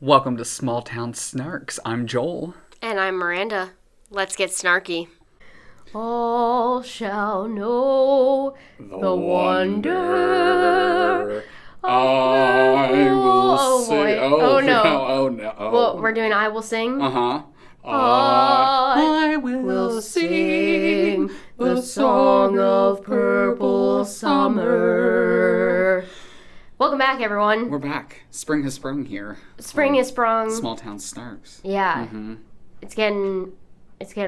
Welcome to Small Town Snarks. I'm Joel. And I'm Miranda. Let's get snarky. All shall know the wonder. I will sing. Oh, no. Oh, no. Well, we're doing I Will Sing. Uh-huh. I will sing the song of purple summer. Welcome back, everyone. We're back. Spring has sprung here. Spring has sprung. Small Town Snarks. Yeah. Mm-hmm. It's getting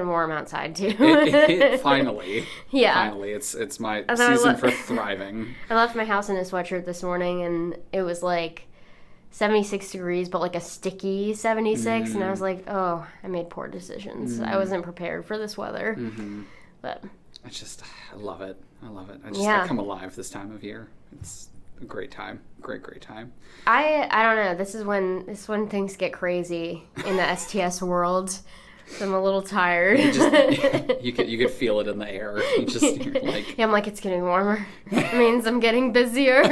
warm outside too. Finally. Yeah. Finally. It's my season for thriving. I left my house in a sweatshirt this morning and it was like 76 degrees, but like a sticky 76. And I was like, oh, I made poor decisions. I wasn't prepared for this weather. Mm-hmm. But I love it. I come alive this time of year. It's a great time. Great time. I don't know. This is when things get crazy in the STS world. So I'm a little tired. You could feel it in the air. You're like, yeah, I'm like, it's getting warmer. It means I'm getting busier.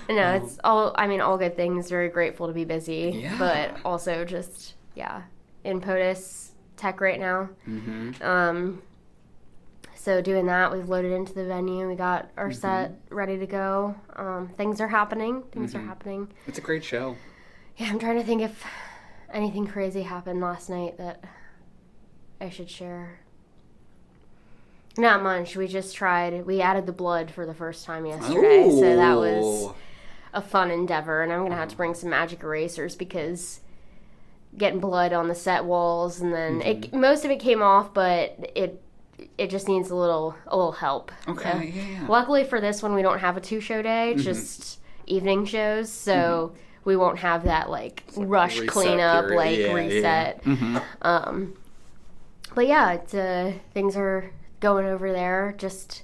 No, it's all good things. Very grateful to be busy. Yeah. But also just, in POTUS tech right now. Mm-hmm. So doing that, we've loaded into the venue. We got our set ready to go. Things are happening. Things are happening. It's a great show. Yeah, I'm trying to think if anything crazy happened last night that I should share. Not much. We added the blood for the first time yesterday. Ooh. So that was a fun endeavor. And I'm going to have to bring some magic erasers because getting blood on the set walls and then most of it came off, but it just needs a little help. Okay, yeah. Luckily for this one, we don't have a 2-show day, just evening shows, so we won't have that rush cleanup, reset. Yeah. Mm-hmm. But yeah, things are going over there. Just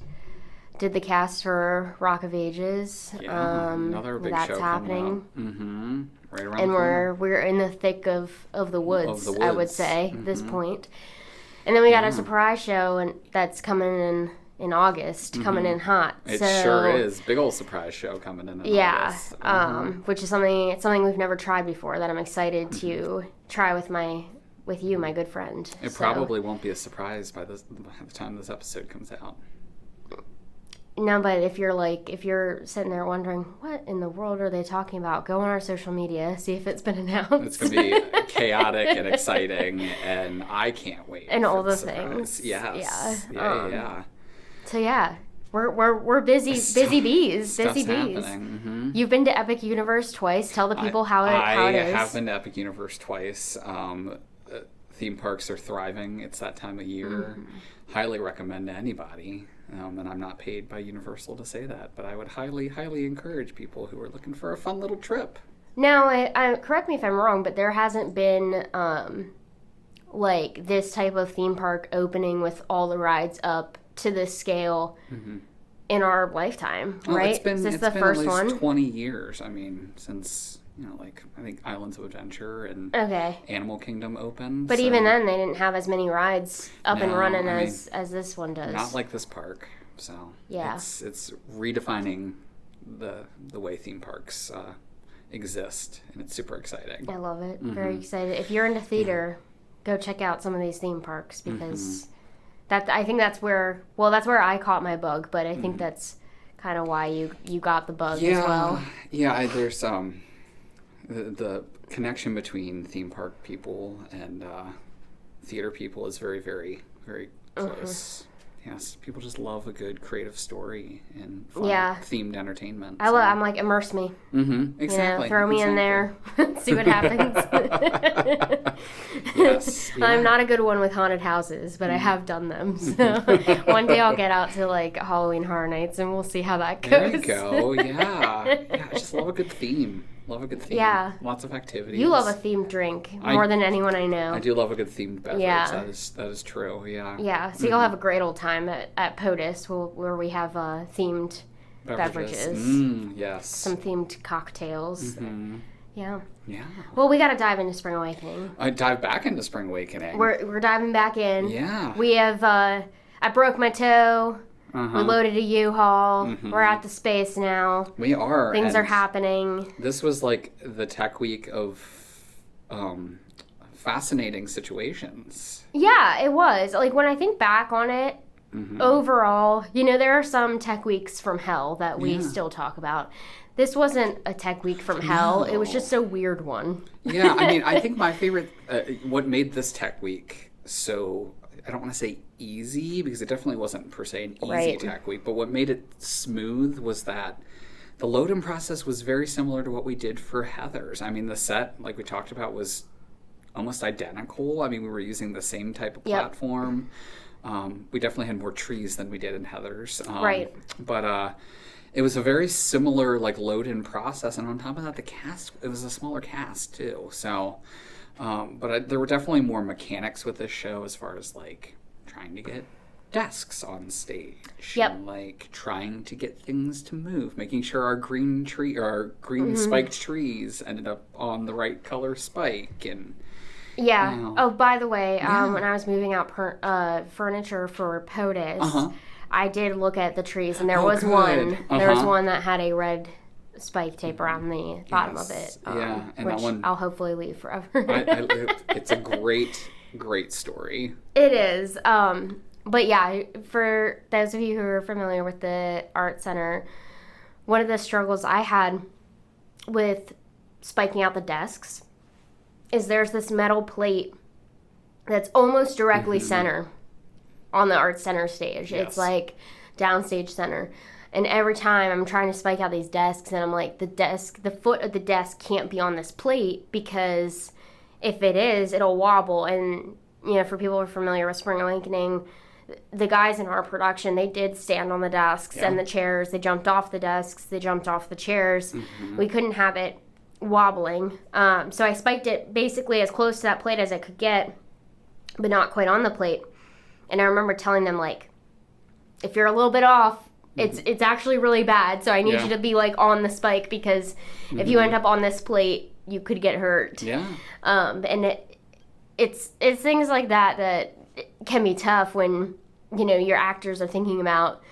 did the cast for Rock of Ages. Yeah, another big that's show happening. Mm-hmm. Right around and the corner. we're in the thick of the woods, I would say, at this point. And then we got a surprise show that's coming in August, coming in hot. It sure is. Big old surprise show coming in August. Which is something we've never tried before that I'm excited to try with you, my good friend. It probably won't be a surprise by the time this episode comes out. No, but if you're sitting there wondering, what in the world are they talking about? Go on our social media, see if it's been announced. It's going to be chaotic and exciting, and I can't wait. And all the surprise. things. Yes. Yeah. So yeah, we're busy bees. Busy bees. Mm-hmm. You've been to Epic Universe twice. Tell the people how it is. I have been to Epic Universe twice. Theme parks are thriving. It's that time of year. Highly recommend to anybody. And I'm not paid by Universal to say that, but I would highly, highly encourage people who are looking for a fun little trip. Now, I correct me if I'm wrong, but there hasn't been this type of theme park opening with all the rides up to this scale in our lifetime, right? It's been the first at least one? 20 years. I mean, since I think Islands of Adventure and Animal Kingdom opened. But even then, they didn't have as many rides up and running as this one does. Not like this park. So yeah, it's redefining the way theme parks exist, and it's super exciting. I love it. Very excited. If you're into theater, go check out some of these theme parks because I think that's where I caught my bug. But I think that's kind of why you got the bug as well. Yeah, there's the connection between theme park people and theater people is very, very, very close. Yes, people just love a good creative story and fun themed entertainment. I'm like, immerse me. Exactly. Throw me in there, see what happens. Yes. Yeah. I'm not a good one with haunted houses, but I have done them. So one day I'll get out to Halloween Horror Nights and we'll see how that goes. There you go. Yeah. I just love a good theme. Yeah. Lots of activities. You love a themed drink more than anyone I know. I do love a good themed beverage. Yeah. That is true. Yeah. Yeah. So you'll have a great old time at POTUS where we have themed beverages. Yes. Some themed cocktails. Yeah. Yeah. Well, we got to dive into Spring Awakening. Dive back into Spring Awakening. We're diving back in. Yeah. We have I broke my toe. We loaded a U-Haul. We're at the space now. We are. Things are happening. This was like the tech week of fascinating situations. Yeah, it was. Like, when I think back on it, overall, there are some tech weeks from hell that we still talk about. This wasn't a tech week from hell. No. It was just a weird one. Yeah, I mean, I think my favorite, what made this tech week so, I don't want to say easy, because it definitely wasn't per se an easy tech week, but what made it smooth was that the load-in process was very similar to what we did for Heather's. I mean, the set, like we talked about, was almost identical. I mean, we were using the same type of platform. We definitely had more trees than we did in Heather's. But it was a very similar like load-in process, and on top of that, the cast, it was a smaller cast too. So, but there were definitely more mechanics with this show as far as like trying to get desks on stage, and like trying to get things to move, making sure our green spiked trees ended up on the right color spike, and Oh, by the way, when I was moving out furniture for POTUS, I did look at the trees, and there was one. There was one that had a red spike tape around the bottom of it. And which that one I'll hopefully leave forever. It's a great story. It is. But yeah, for those of you who are familiar with the art center, one of the struggles I had with spiking out the desks is there's this metal plate that's almost directly center on the art center stage. It's like downstage center. And every time I'm trying to spike out these desks, and I'm like, the foot of the desk can't be on this plate, because if it is, it'll wobble. And, for people who are familiar with Spring Awakening, the guys in our production, they did stand on the desks and the chairs. They jumped off the desks. They jumped off the chairs. We couldn't have it wobbling. So I spiked it basically as close to that plate as I could get, but not quite on the plate. And I remember telling them, like, if you're a little bit off, it's actually really bad. So I need you to be, like, on the spike, because if you end up on this plate, you could get hurt. Yeah. And it's things like that can be tough when, your actors are thinking about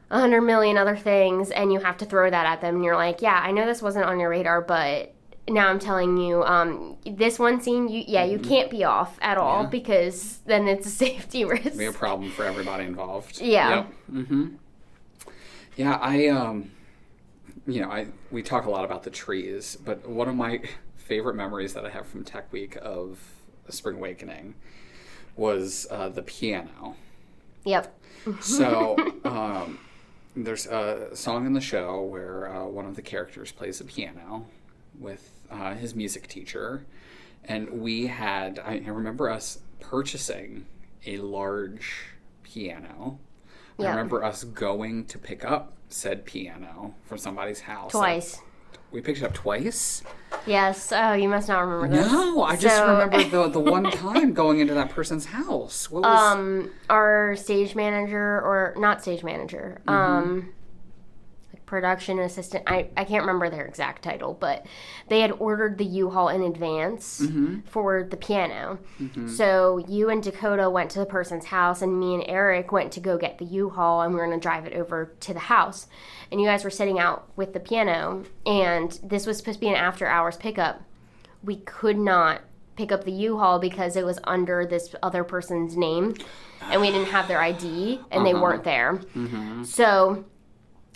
100 million other things, and you have to throw that at them, and you're like, yeah, I know this wasn't on your radar, but now I'm telling you, this one scene, you can't be off at all, because then it's a safety risk. It'd be a problem for everybody involved. Yeah. Yep. Yeah, we talk a lot about the trees, but one of my favorite memories that I have from Tech Week of Spring Awakening was the piano. Yep. So, there's a song in the show where one of the characters plays the piano with his music teacher, and I remember us purchasing a large piano. I remember us going to pick up said piano from somebody's house. Twice. We picked it up twice? Yes. Oh, you must not remember this. No, I just remember the one time going into that person's house. What was... our stage manager, or not stage manager, production assistant, I can't remember their exact title, but they had ordered the U-Haul in advance for the piano. So you and Dakota went to the person's house, and me and Eric went to go get the U-Haul, and we were going to drive it over to the house. And you guys were sitting out with the piano, and this was supposed to be an after-hours pickup. We could not pick up the U-Haul because it was under this other person's name, and we didn't have their ID, and they weren't there. So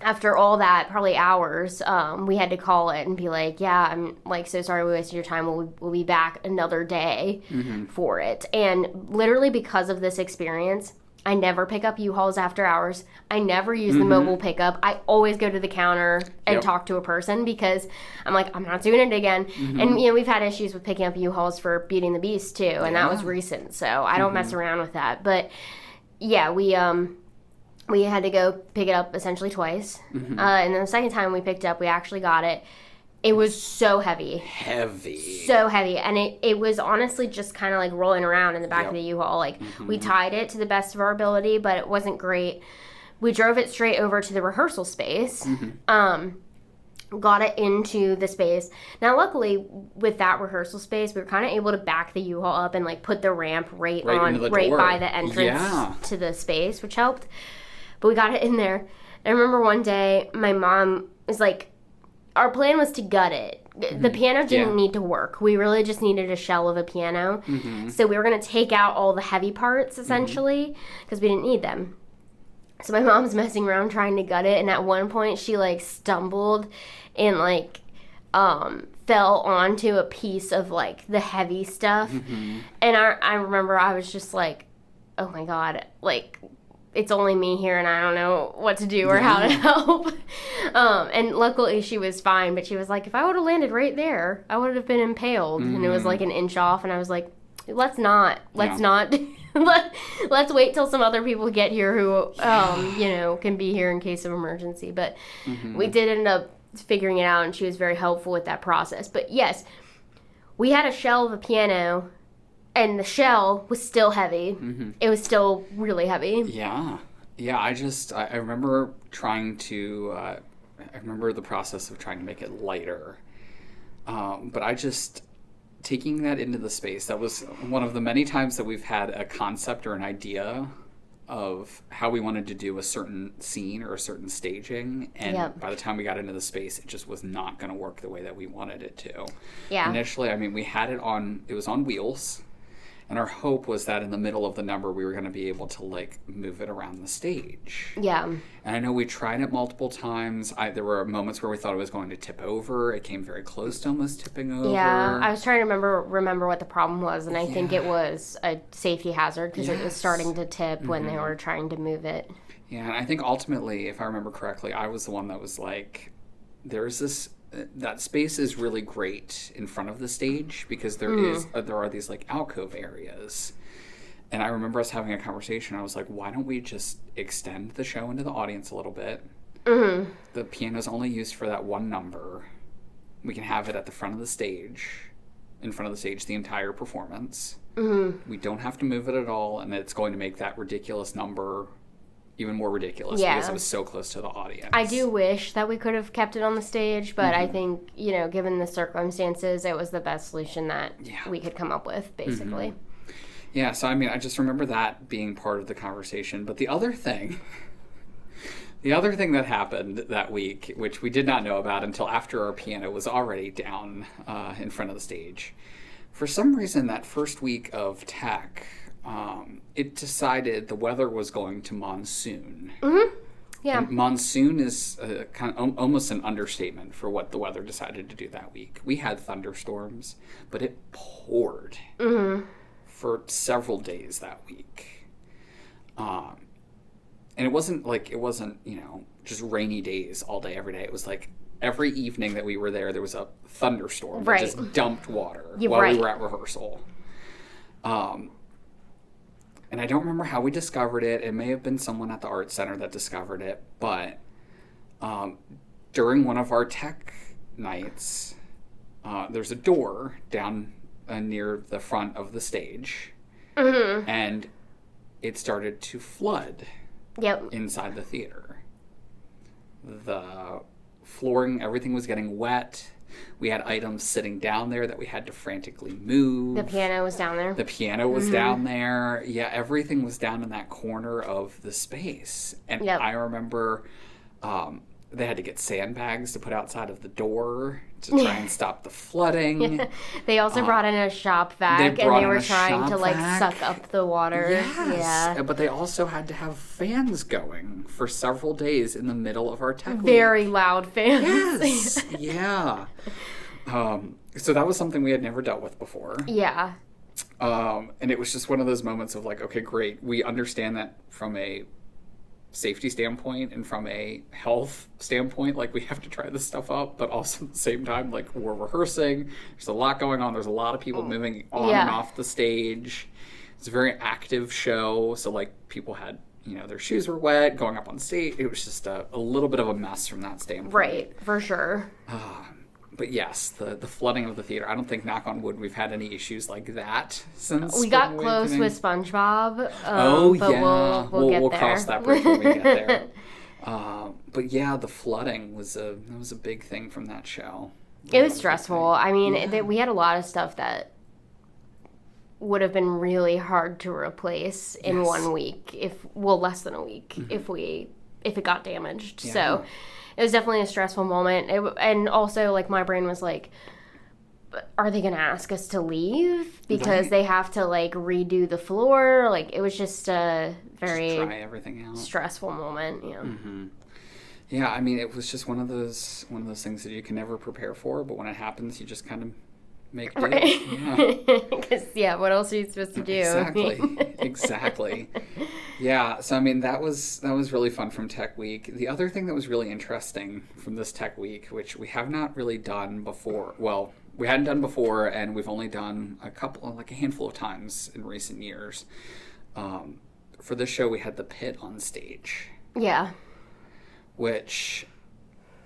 after all that, probably hours, we had to call it and be like, yeah, I'm like, so sorry we wasted your time. We'll be back another day for it. And literally because of this experience, I never pick up U-Hauls after hours. I never use the mobile pickup. I always go to the counter and talk to a person, because I'm like, I'm not doing it again. And, we've had issues with picking up U-Hauls for Beauty and the Beast, too. And that was recent. So I don't mess around with that. But, yeah, we had to go pick it up essentially twice. And then the second time we picked up, we actually got it. It was so heavy. So heavy. And it was honestly just kind of like rolling around in the back of the U-Haul. Like, we tied it to the best of our ability, but it wasn't great. We drove it straight over to the rehearsal space. Got it into the space. Now, luckily, with that rehearsal space, we were kind of able to back the U-Haul up and, like, put the ramp right by the entrance to the space, which helped. But we got it in there. I remember one day my mom was like, our plan was to gut it. The piano didn't need to work. We really just needed a shell of a piano. So we were going to take out all the heavy parts, essentially, because we didn't need them. So my mom's messing around trying to gut it, and at one point she, like, stumbled and, like, fell onto a piece of, like, the heavy stuff. And I remember I was just like, oh, my God, like, it's only me here, and I don't know what to do or how to help. And luckily she was fine, but she was like, if I would have landed right there, I would have been impaled. And it was like an inch off, and I was like, let's not. Let's wait till some other people get here who, you know, can be here in case of emergency. But we did end up figuring it out, and she was very helpful with that process. But yes, we had a shell of a piano, and the shell was still heavy. It was still really heavy. Yeah. I remember trying to, I remember the process of trying to make it lighter. But taking that into the space, that was one of the many times that we've had a concept or an idea of how we wanted to do a certain scene or a certain staging, and by the time we got into the space, it just was not going to work the way that we wanted it to. Yeah. Initially, I mean, we had it was on wheels. And our hope was that in the middle of the number, we were going to be able to, like, move it around the stage. Yeah. And I know we tried it multiple times. There were moments where we thought it was going to tip over. It came very close to almost tipping over. Yeah. I was trying to remember what the problem was, and I think it was a safety hazard because it was starting to tip when they were trying to move it. Yeah, and I think ultimately, if I remember correctly, I was the one that was like, that space is really great in front of the stage because there are these, like, alcove areas. And I remember us having a conversation. I was like, why don't we just extend the show into the audience a little bit? The piano's only used for that one number. We can have it at the front of the stage, in front of the stage, the entire performance. We don't have to move it at all, and it's going to make that ridiculous number even more ridiculous because it was so close to the audience. I do wish that we could have kept it on the stage, but I think, you know, given the circumstances, it was the best solution that we could come up with, basically. Yeah, so I mean, I just remember that being part of the conversation. But the other thing that happened that week, which we did not know about until after our piano was already down in front of the stage, for some reason that first week of tech, it decided the weather was going to monsoon. Yeah. And monsoon is kind of almost an understatement for what the weather decided to do that week. We had thunderstorms, but it poured for several days that week. And it wasn't, you know, just rainy days all day, every day. It was like every evening that we were there was a thunderstorm that just dumped water while we were at rehearsal. And I don't remember how we discovered it. It may have been someone at the art center that discovered it. But during one of our tech nights, there's a door down near the front of the stage. And it started to flood inside the theater. The flooring, everything was getting wet. We had items sitting down there that we had to frantically move. The piano was down there. The piano was down there. Yeah, everything was down in that corner of the space. And I remember they had to get sandbags to put outside of the door to try and stop the flooding. They also brought in a shop vac, and they were trying to, like, suck up the water. Yes. But they also had to have fans going for several days in the middle of our tech week. Very loud fans. Yes. Yeah. So that was something we had never dealt with before. Yeah. And it was just one of those moments of, like, okay, great. We understand that from a safety standpoint and from a health standpoint, like, we have to try this stuff up, but also at the same time, like, we're rehearsing. There's a lot going on. There's a lot of people moving on and off the stage. It's a very active show. So, like, people had, you know, their shoes were wet going up on stage. It was just a little bit of a mess from that standpoint. Right, for sure. But yes, the flooding of the theater, I don't think, knock on wood, we've had any issues like that since. We got close with SpongeBob. But we'll cross that bridge when we get there. But yeah, the flooding was a big thing from that show. It was stressful. I mean, we had a lot of stuff that would have been really hard to replace in 1 week, less than a week, if it got damaged. Yeah. So it was definitely a stressful moment. And also, like, my brain was like, are they going to ask us to leave? Because they have to, like, redo the floor. Like, it was just a very try everything out. Stressful moment. Yeah. Mm-hmm. Yeah, I mean, it was just one of those things that you can never prepare for, but when it happens, you just kind of make do. Right. Yeah. Because, what else are you supposed to do? Exactly. Yeah, so, I mean, that was really fun from Tech Week. The other thing that was really interesting from this Tech Week, which we have not really done before, well, we hadn't done before, and we've only done a handful of times in recent years. For this show, we had the pit on stage. Yeah. Which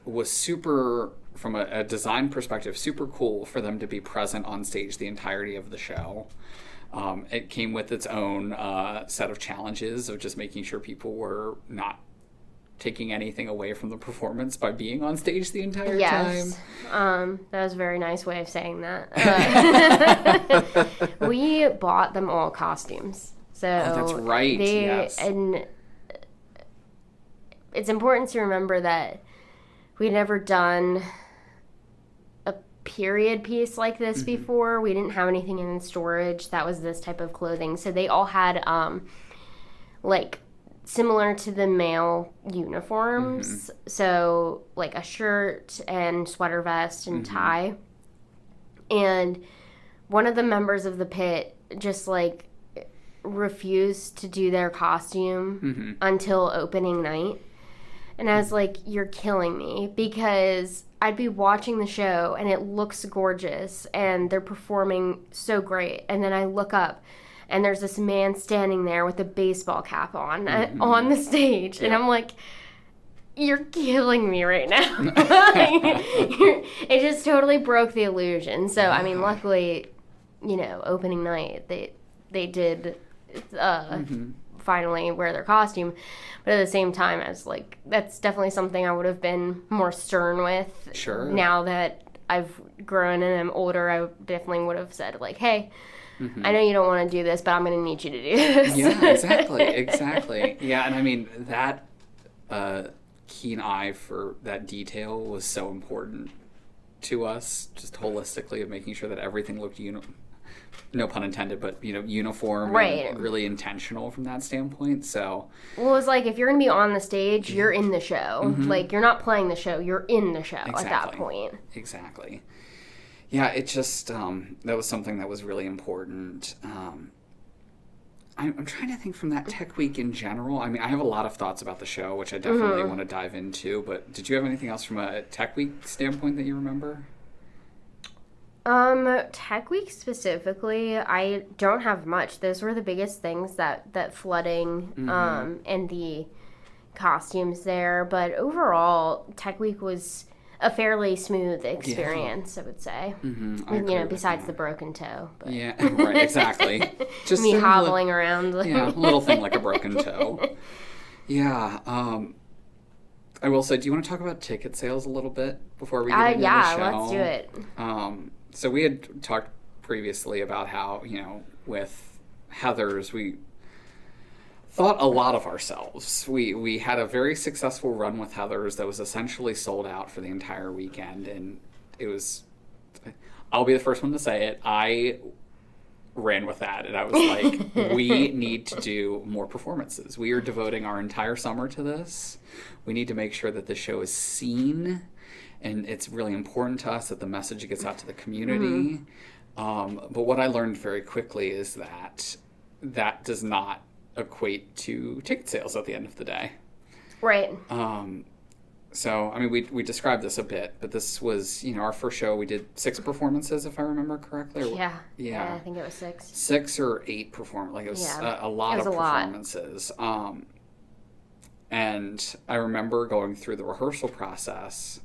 was super, from a design perspective, super cool for them to be present on stage the entirety of the show. It came with its own set of challenges of just making sure people were not taking anything away from the performance by being on stage the entire time. That was a very nice way of saying that. We bought them all costumes. So that's right. Yes. And it's important to remember that we'd never done a period piece like this before. We didn't have anything in storage that was this type of clothing. So they all had, like, similar to the male uniforms. So, like, a shirt and sweater vest and tie. And one of the members of the pit just, like, refused to do their costume until opening night. And I was like, you're killing me, because I'd be watching the show and it looks gorgeous and they're performing so great. And then I look up and there's this man standing there with a baseball cap on the stage. Yeah. And I'm like, you're killing me right now. It just totally broke the illusion. So, I mean, luckily, opening night, they did finally wear their costume. But at the same time, I was like, that's definitely something I would have been more stern with. Sure. Now that I've grown and I'm older, I definitely would have said, like, hey, I know you don't want to do this, but I'm going to need you to do this. Yeah, exactly. Yeah, and I mean, that keen eye for that detail was so important to us, just holistically, of making sure that everything looked no pun intended, but, uniform, right, and really intentional from that standpoint. So, well, it's like, if you're going to be on the stage, you're in the show. Like, you're not playing the show, you're in the show at that point. Exactly. Yeah, it just, that was something that was really important. I'm trying to think from that Tech Week in general. I mean, I have a lot of thoughts about the show, which I definitely want to dive into, but did you have anything else from a Tech Week standpoint that you remember? Tech Week specifically, I don't have much. Those were the biggest things, that flooding, and the costumes there. But overall, Tech Week was a fairly smooth experience, I would say. Besides the broken toe. But. Yeah, right, exactly. Just me hobbling around. Yeah, a little thing like a broken toe. Yeah, I will say, do you want to talk about ticket sales a little bit before we get into the show? Yeah, let's do it. So we had talked previously about how, with Heathers, we thought a lot of ourselves. We had a very successful run with Heathers that was essentially sold out for the entire weekend, and it was, I'll be the first one to say it, I ran with that, and I was like, we need to do more performances. We are devoting our entire summer to this. We need to make sure that the show is seen, and it's really important to us that the message gets out to the community. But what I learned very quickly is that does not equate to ticket sales at the end of the day. Right. So, I mean, we described this a bit, but this was, our first show. We did 6 performances, if I remember correctly. Yeah, I think it was 6. 6 or 8 performances. Like, it was a lot of performances. And I remember going through the rehearsal process.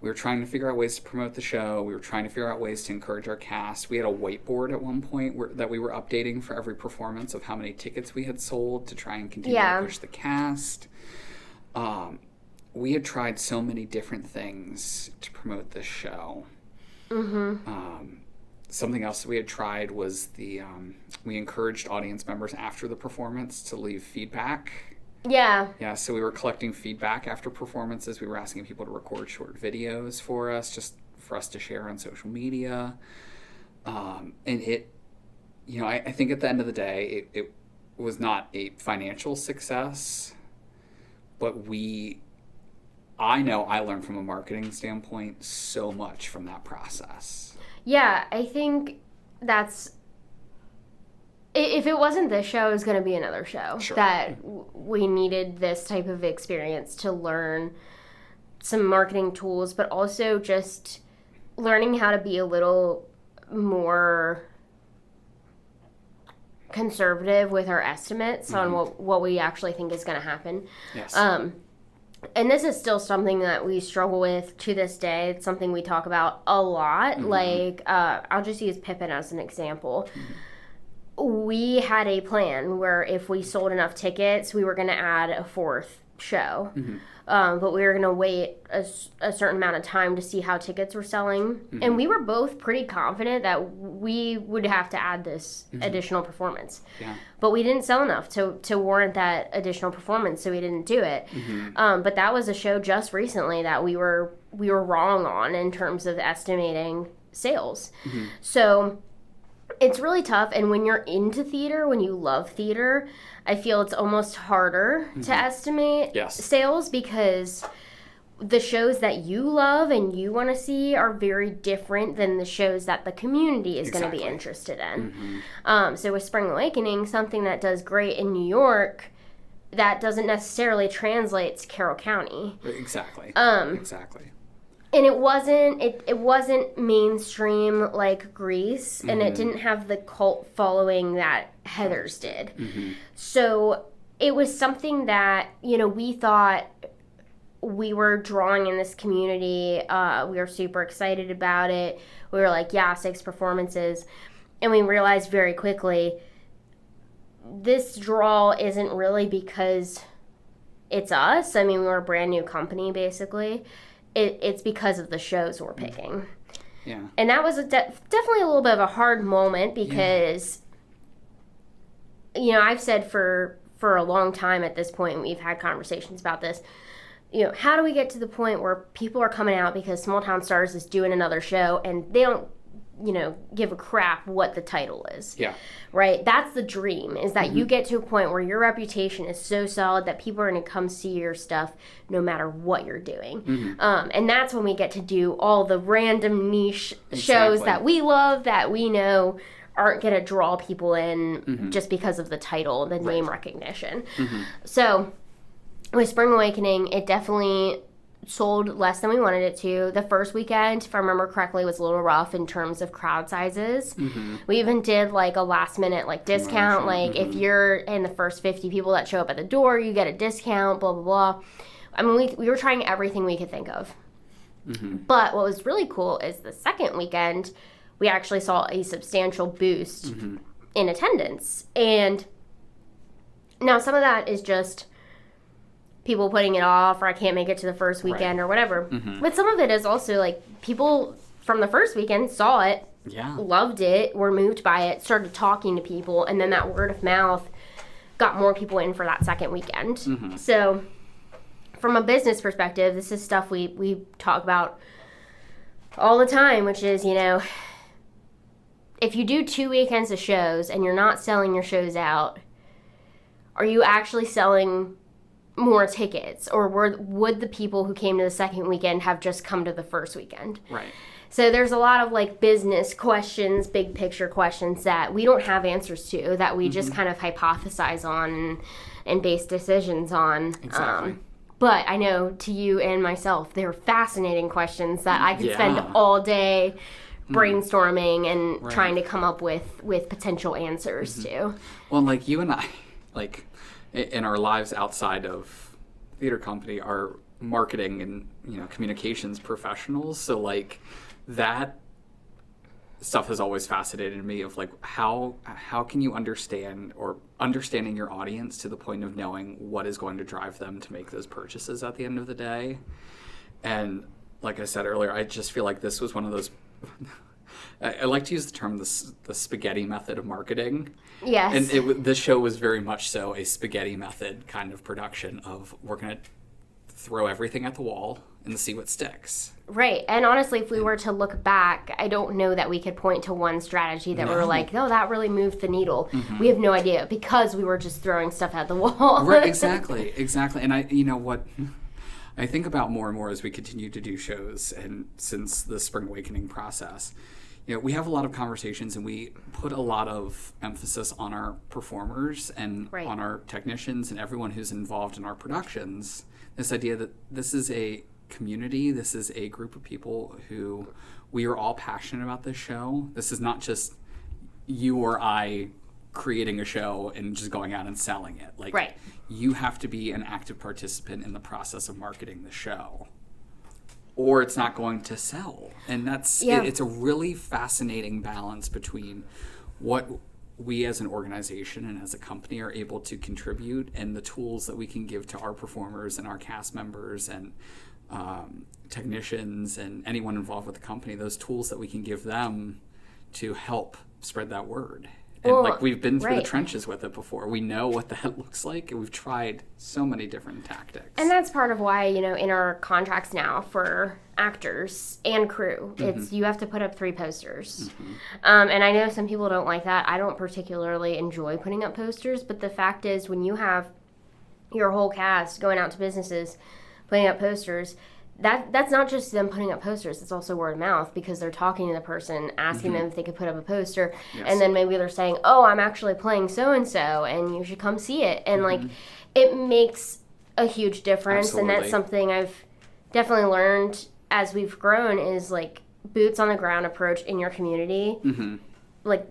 We were trying to figure out ways to promote the show. We were trying to figure out ways to encourage our cast. We had a whiteboard at one point that we were updating for every performance of how many tickets we had sold to try and continue to push the cast. We had tried so many different things to promote this show. something else that we had tried was we encouraged audience members after the performance to leave feedback. Yeah. Yeah, so we were collecting feedback after performances. We were asking people to record short videos for us, just for us to share on social media. And it, I think at the end of the day, it was not a financial success, but I know I learned from a marketing standpoint so much from that process. Yeah, I think that's... If it wasn't this show, it was going to be another show. Sure. That we needed this type of experience to learn some marketing tools, but also just learning how to be a little more conservative with our estimates on what we actually think is going to happen. Yes. And this is still something that we struggle with to this day. It's something we talk about a lot. Like, I'll just use Pippin as an example. We had a plan where if we sold enough tickets, we were going to add a fourth show. But we were going to wait a certain amount of time to see how tickets were selling. And we were both pretty confident that we would have to add this additional performance. Yeah. But we didn't sell enough to warrant that additional performance, so we didn't do it. But that was a show just recently that we were wrong on in terms of estimating sales. So... it's really tough, and when you're into theater, when you love theater, I feel it's almost harder to estimate sales, because the shows that you love and you want to see are very different than the shows that the community is going to be interested in. So with Spring Awakening, something that does great in New York, that doesn't necessarily translate to Carroll County. Exactly. Exactly. And it wasn't mainstream like Grease, and it didn't have the cult following that Heathers did. So it was something that, we thought we were drawing in this community. We were super excited about it. We were like, 6 performances. And we realized very quickly, this draw isn't really because it's us. I mean, we were a brand new company, basically. It's because of the shows we're picking. Yeah. And that was definitely a little bit of a hard moment, because, I've said for a long time at this point, we've had conversations about this, how do we get to the point where people are coming out because Small Town Stars is doing another show and they don't, give a crap what the title is. Yeah. Right? That's the dream, is that you get to a point where your reputation is so solid that people are going to come see your stuff no matter what you're doing. And that's when we get to do all the random niche shows that we love, that we know aren't going to draw people in just because of the title, the name recognition. So with Spring Awakening, it definitely sold less than we wanted it to. The first weekend, if I remember correctly, was a little rough in terms of crowd sizes. We even did like a last minute discount. Like if you're in the first 50 people that show up at the door, you get a discount, blah, blah, blah. I mean, we were trying everything we could think of. But what was really cool is the second weekend, we actually saw a substantial boost in attendance. And now some of that is just people putting it off, or I can't make it to the first weekend or whatever. But some of it is also like people from the first weekend saw it, loved it, were moved by it, started talking to people, and then that word of mouth got more people in for that second weekend. So from a business perspective, this is stuff we talk about all the time, which is, if you do 2 weekends of shows and you're not selling your shows out, are you actually selling more tickets, or would the people who came to the second weekend have just come to the first weekend? Right. So there's a lot of business questions, big picture questions that we don't have answers to, that we just kind of hypothesize on and base decisions on. Exactly. But I know to you and myself, they're fascinating questions that I could spend all day brainstorming and trying to come up with potential answers to. Well, you and I, in our lives outside of theater company, are marketing and communications professionals. So that stuff has always fascinated me, of how can you understanding your audience to the point of knowing what is going to drive them to make those purchases at the end of the day. And like I said earlier, I just feel like this was one of those I like to use the term the spaghetti method of marketing. Yes. And this show was very much so a spaghetti method kind of production of we're going to throw everything at the wall and see what sticks. Right. And honestly, if we were to look back, I don't know that we could point to one strategy that we were like, no, that really moved the needle. Mm-hmm. We have no idea because we were just throwing stuff at the wall. Right, exactly. And you know what I think about more and more as we continue to do shows and since the Spring Awakening process, we have a lot of conversations and we put a lot of emphasis on our performers and on our technicians and everyone who's involved in our productions. This idea that this is a community, this is a group of people who we are all passionate about this show. This is not just you or I creating a show and just going out and selling it. Like, you have to be an active participant in the process of marketing the show, or it's not going to sell. And that's it's a really fascinating balance between what we as an organization and as a company are able to contribute and the tools that we can give to our performers and our cast members and technicians and anyone involved with the company, those tools that we can give them to help spread that word. And we've been through the trenches with it before. We know what that looks like, and we've tried so many different tactics. And that's part of why, in our contracts now for actors and crew, it's you have to put up 3 posters. Mm-hmm. And I know some people don't like that. I don't particularly enjoy putting up posters, but the fact is when you have your whole cast going out to businesses, putting up posters, that's not just them putting up posters, it's also word of mouth because they're talking to the person, asking them if they could put up a poster, and then maybe they're saying, oh, I'm actually playing so-and-so, and you should come see it. And, it makes a huge difference, and that's something I've definitely learned as we've grown is, boots on the ground approach in your community. Mm-hmm.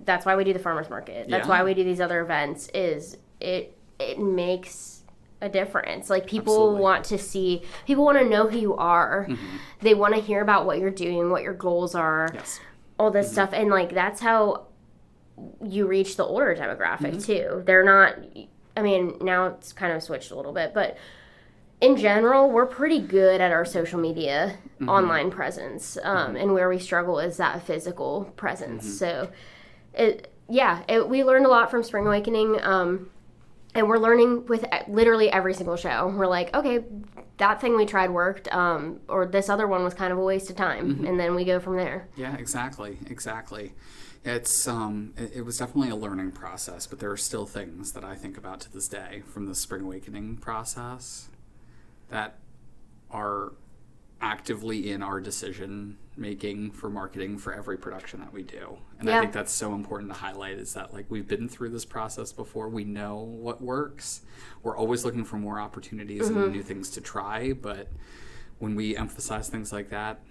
That's why we do the farmers market. That's why we do these other events, is it makes a difference. People want to see, people want to know who you are. Mm-hmm. They want to hear about what you're doing, what your goals are, all this stuff. And that's how you reach the older demographic too. They're not, now it's kind of switched a little bit, but in general, we're pretty good at our social media online presence. And where we struggle is that physical presence. So we learned a lot from Spring Awakening. And we're learning with literally every single show. We're like, okay, that thing we tried worked, or this other one was kind of a waste of time, and then we go from there. Yeah, exactly. It's it was definitely a learning process, but there are still things that I think about to this day from the Spring Awakening process that are actively in our decision making for marketing for every production that we do. And I think that's so important to highlight is that we've been through this process before. We know what works. We're always looking for more opportunities and new things to try. But when we emphasize things like that,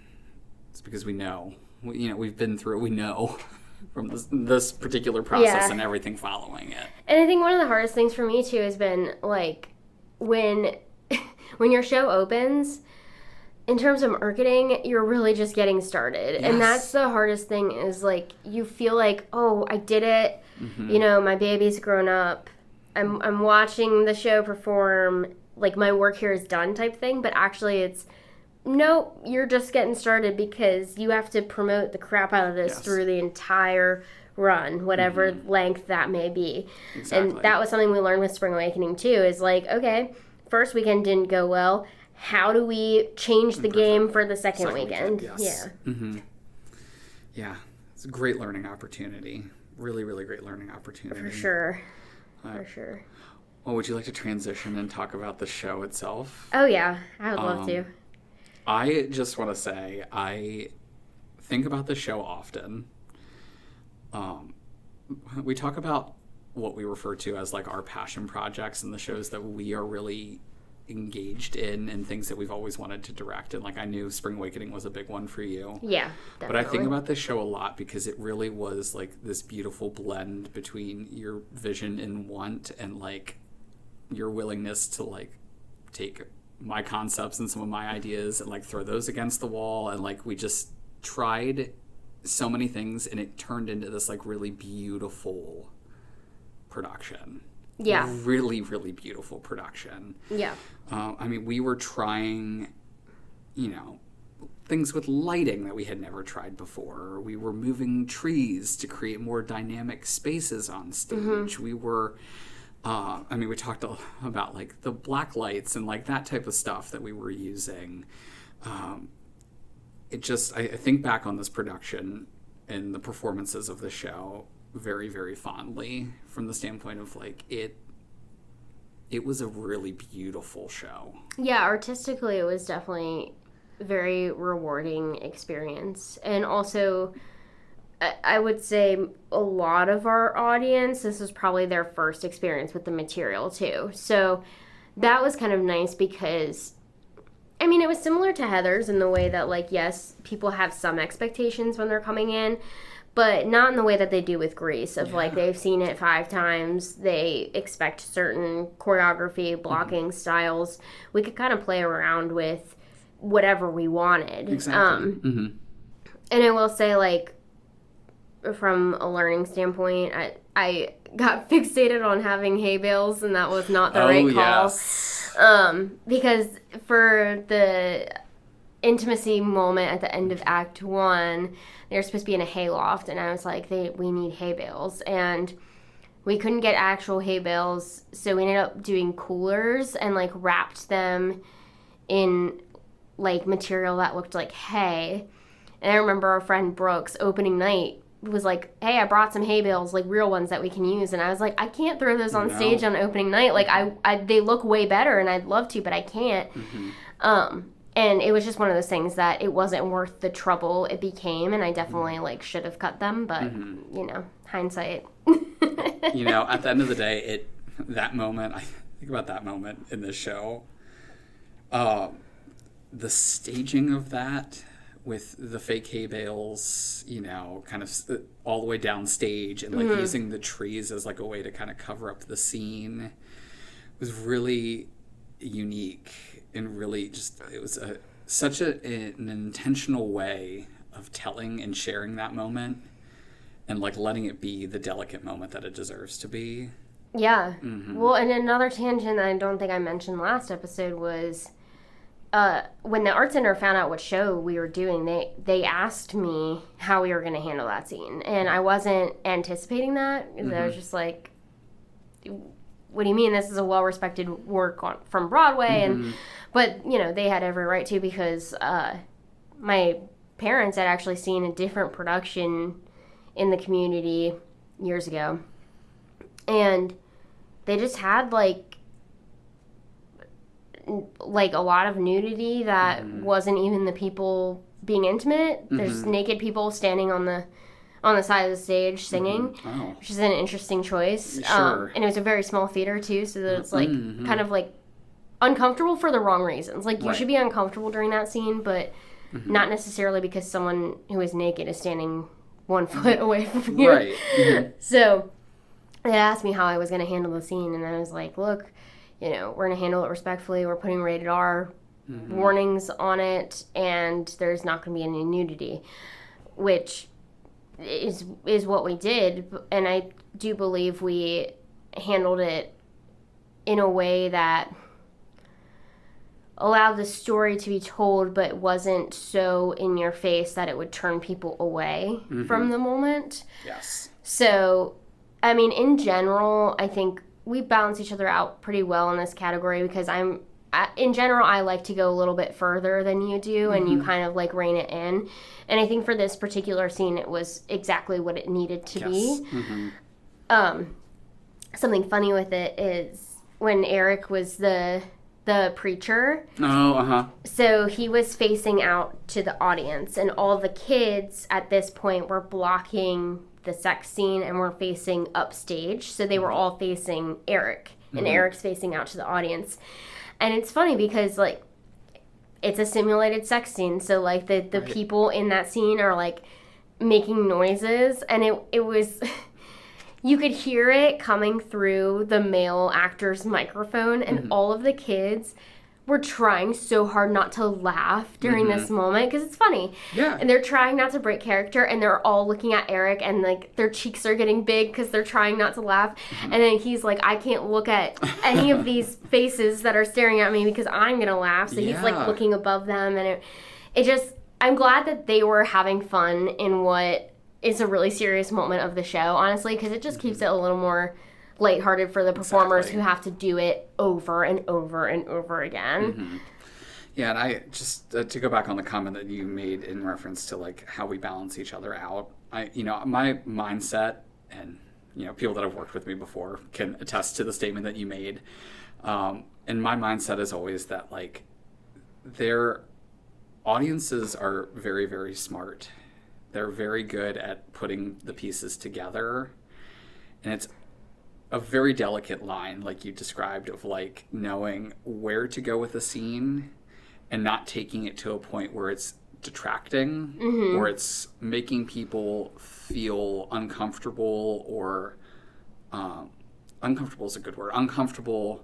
it's because we know. We've been through it. We know from this particular process and everything following it. And I think one of the hardest things for me too has been when your show opens, in terms of marketing, you're really just getting started. Yes. And that's the hardest thing is, you feel like, oh, I did it. Mm-hmm. My baby's grown up. I'm watching the show perform. My work here is done type thing. But actually it's, no, you're just getting started because you have to promote the crap out of this through the entire run, whatever length that may be. Exactly. And that was something we learned with Spring Awakening, too, is okay, first weekend didn't go well. How do we change the game for the second weekend? Yes. Yeah. Mm-hmm. Yeah. It's a great learning opportunity. Really, really great learning opportunity. For sure. For sure. Well, would you like to transition and talk about the show itself? Oh, yeah. I would love to. I just want to say I think about the show often. We talk about what we refer to as our passion projects and the shows that we are really engaged in and things that we've always wanted to direct. And I knew Spring Awakening was a big one for you. Yeah, definitely. But I think about this show a lot because it really was this beautiful blend between your vision and want and your willingness to take my concepts and some of my ideas and throw those against the wall. And we just tried so many things and it turned into this really beautiful production. Yeah. Really, really beautiful production. Yeah. We were trying, things with lighting that we had never tried before. We were moving trees to create more dynamic spaces on stage. We were, we talked about like the black lights and like that type of stuff that we were using. I think back on this production and the performances of the show very, very fondly from the standpoint of like it was a really beautiful show. Yeah, artistically it was definitely a very rewarding experience. And also, I would say a lot of our audience, this was probably their first experience with the material too. So that was kind of nice because, I mean, it was similar to Heather's in the way that, like, yes, people have some expectations when they're coming in, but not in the way that they do with Grease of, like, they've seen it 5 times, they expect certain choreography, blocking styles. We could kind of play around with whatever we wanted. Exactly. And I will say, like, from a learning standpoint, I got fixated on having hay bales, and that was not the right call. Yes. Because for the intimacy moment at the end of Act 1, they were supposed to be in a hayloft, and I was like, we need hay bales, and we couldn't get actual hay bales, so we ended up doing coolers and, like, wrapped them in, like, material that looked like hay. And I remember our friend Brooks, opening night, was like, hey, I brought some hay bales, like real ones that we can use. And I was like, I can't throw those on stage on opening night. Like, they look way better, and I'd love to, but I can't. And it was just one of those things that it wasn't worth the trouble it became, and I definitely, like, should have cut them, but, you know, hindsight. You know, at the end of the day, I think about that moment in this show, the staging of that with the fake hay bales, you know, kind of all the way down stage, and, like, using the trees as, like, a way to kind of cover up the scene was really unique, and really just, it was such an intentional way of telling and sharing that moment, and, like, letting it be the delicate moment that it deserves to be. Yeah. Well, and another tangent I don't think I mentioned last episode was when the Art Center found out what show we were doing, they asked me how we were going to handle that scene. And I wasn't anticipating that. I was just like, what do you mean? This is a well-respected work from Broadway. But, you know, they had every right to, because my parents had actually seen a different production in the community years ago. And they just had, like a lot of nudity that wasn't even the people being intimate. There's naked people standing on the side of the stage singing, which is an interesting choice. Sure. And it was a very small theater too, so that it's like kind of like uncomfortable for the wrong reasons. Like, you should be uncomfortable during that scene, but not necessarily because someone who is naked is standing 1 foot away from you. Right. So they asked me how I was going to handle the scene, and I was like, look, you know, we're going to handle it respectfully. We're putting rated R warnings on it, and there's not going to be any nudity, which is what we did. And I do believe we handled it in a way that allowed the story to be told, but wasn't so in your face that it would turn people away from the moment. Yes. So, I mean, in general, I think we balance each other out pretty well in this category, because in general, I like to go a little bit further than you do, and you kind of, like, rein it in. And I think for this particular scene, it was exactly what it needed to be. Something funny with it is when Eric was the preacher. So he was facing out to the audience, and all the kids at this point were blocking the sex scene and were facing upstage. So they were all facing Eric, and Eric's facing out to the audience. And it's funny because, like, it's a simulated sex scene, so, like, the people in that scene are, like, making noises, and it was you could hear it coming through the male actor's microphone, and all of the kids were trying so hard not to laugh during this moment, because it's funny. Yeah. And they're trying not to break character, and they're all looking at Eric, and, like, their cheeks are getting big because they're trying not to laugh. And then he's like, I can't look at any of these faces that are staring at me because I'm going to laugh. So he's, like, looking above them, and I'm glad that they were having fun in what is a really serious moment of the show, honestly, because it just keeps it a little more lighthearted for the performers who have to do it over and over and over again. Yeah, and I just to go back on the comment that you made in reference to like how we balance each other out. My mindset, and people that have worked with me before can attest to the statement that you made. And my mindset is always that like their audiences are very, very smart. They're very good at putting the pieces together, and it's a very delicate line, like you described, of like knowing where to go with a scene and not taking it to a point where it's detracting or it's making people feel uncomfortable, or uncomfortable is a good word, uncomfortable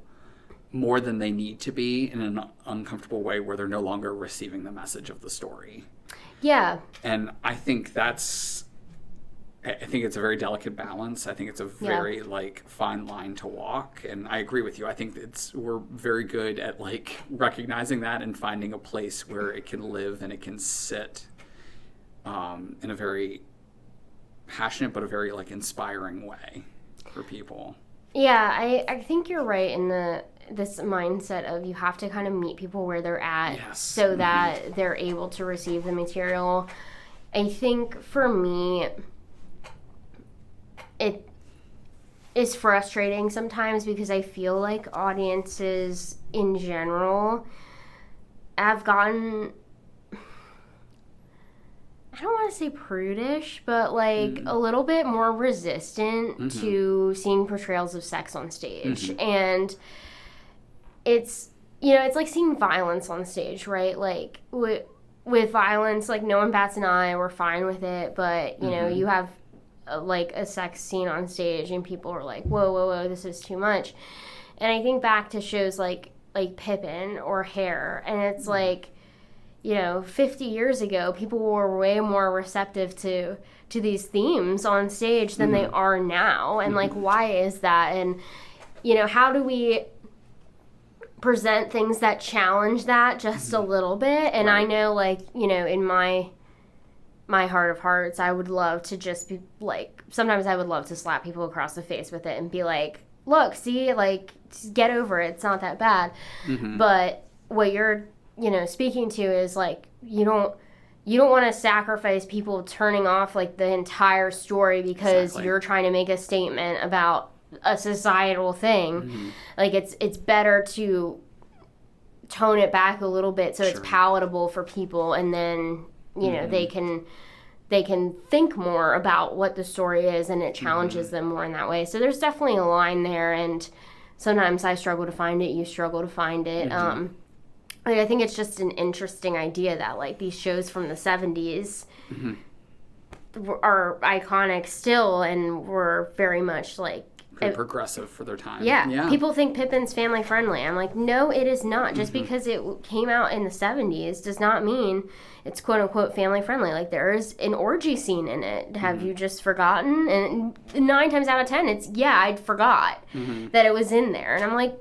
more than they need to be, in an uncomfortable way where they're no longer receiving the message of the story. Yeah. And I think it's a very delicate balance. I think it's a very like fine line to walk. And I agree with you. I think we're very good at like recognizing that and finding a place where it can live and it can sit in a very passionate but a very like inspiring way for people. Yeah, I think you're right in this mindset of you have to kind of meet people where they're at so that they're able to receive the material. I think for me, it is frustrating sometimes because I feel like audiences in general have gotten, I don't want to say prudish, but like a little bit more resistant to seeing portrayals of sex on stage. And it's, it's like seeing violence on stage, right? Like with violence, like no one bats an eye, we're fine with it. But, you have like a sex scene on stage and people are like, whoa, this is too much. And I think back to shows like Pippin or Hair, and it's like, 50 years ago, people were way more receptive to these themes on stage than they are now. And like, why is that? And, how do we present things that challenge that just a little bit? And I know, like, in my heart of hearts, I would love to just be like, sometimes I would love to slap people across the face with it and be like, look, see, like, just get over it. It's not that bad. But what you're, speaking to is like, you don't want to sacrifice people turning off like the entire story because you're trying to make a statement about a societal thing. Like it's better to tone it back a little bit so it's palatable for people, and then they can think more about what the story is, and it challenges them more in that way. So there's definitely a line there, and sometimes I struggle to find it, you struggle to find it. I think it's just an interesting idea that like these shows from the 70s are iconic still, and were very much like progressive for their time. Yeah. People think Pippin's family friendly. I'm like, no, it is not. Just because it came out in the 70s does not mean it's quote unquote family friendly. Like there is an orgy scene in it. Have you just forgotten? And 9 times out of 10, it's I forgot that it was in there. And I'm like,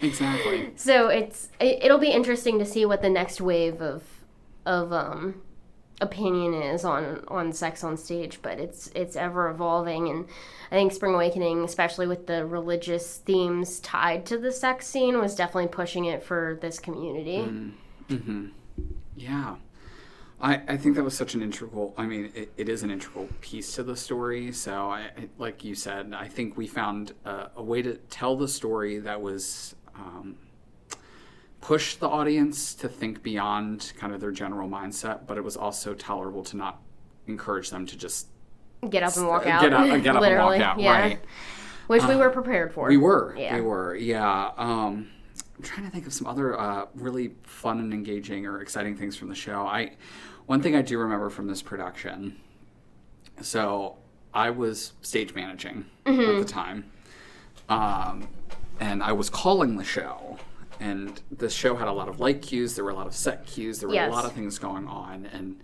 exactly. So it'll be interesting to see what the next wave of opinion is on sex on stage, but it's ever evolving. And I think Spring Awakening, especially with the religious themes tied to the sex scene, was definitely pushing it for this community. Yeah. I think that was such an integral, it is an integral piece to the story. So like you said, I think we found a way to tell the story that was push the audience to think beyond kind of their general mindset, but it was also tolerable to not encourage them to just get up and walk out. Get up and walk out, right? Which we were prepared for. We were. I'm trying to think of some other really fun and engaging or exciting things from the show. One thing I do remember from this production, so I was stage managing at the time, and I was calling the show. And the show had a lot of light cues. There were a lot of set cues. There were a lot of things going on. And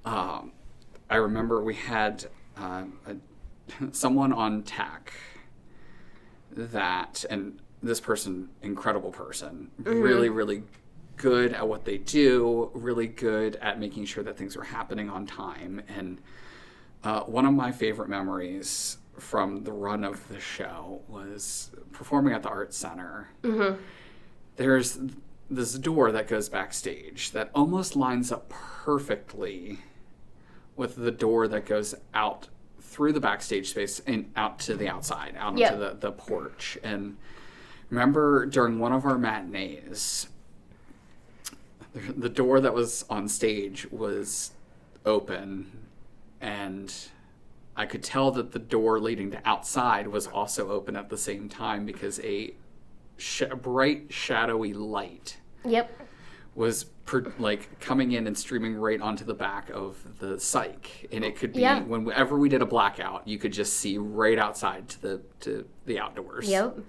I remember we had someone on TAC and this person, incredible person, really, really good at what they do, really good at making sure that things are happening on time. And one of my favorite memories from the run of the show was performing at the Arts Center. Mm-hmm. There's this door that goes backstage that almost lines up perfectly with the door that goes out through the backstage space and out to the outside, out into the porch. And remember during one of our matinees, the door that was on stage was open, and I could tell that the door leading to outside was also open at the same time because a bright, shadowy light was coming in and streaming right onto the back of the psych. And it could be whenever we did a blackout, you could just see right outside to the outdoors. Yep.